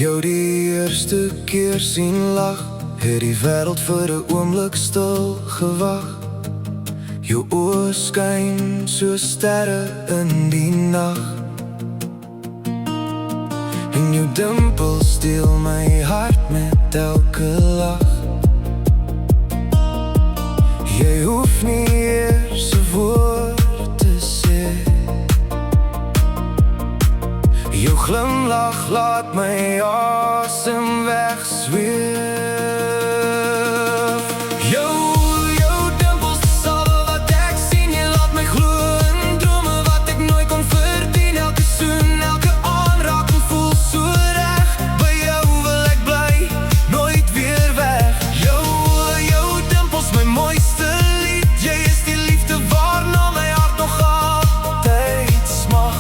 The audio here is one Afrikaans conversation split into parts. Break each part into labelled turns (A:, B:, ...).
A: jou die eerste keer sien lag, het die wêreld vir 'n oomblik stil gewag. Jou oë skyn so sterre in die nag, en jou dimpels steel my hart met elke lach. Jy hoef nie eers 'n woord te sê, jou glimlach laat my asem wegsweef. Jou dimpels is al wat ek sien, jy laat my glo in drome wat ek nooit kon verdien. Elke soen, elke aanraking voel so reg, by jou wil ek bly, nooit weer weg. Jou dimpels my mooiste lied, jy is die liefde waarna my hart nog altyd smag.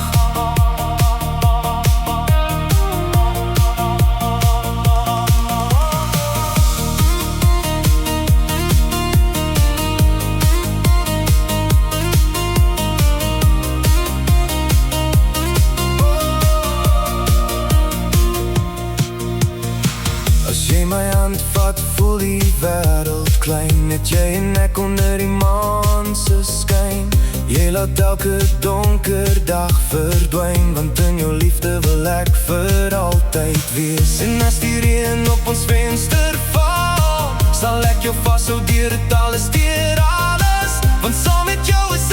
A: As jy my hand vat, voel die wêreld klein, net jy en ek onder die maan se skyn. Jy laat elke donker dag verdwyn, want in jou liefde wil ek vir altyd wees. En as die reën op ons venster val, sal ek jou vashou deur dit alles, want saam met jou is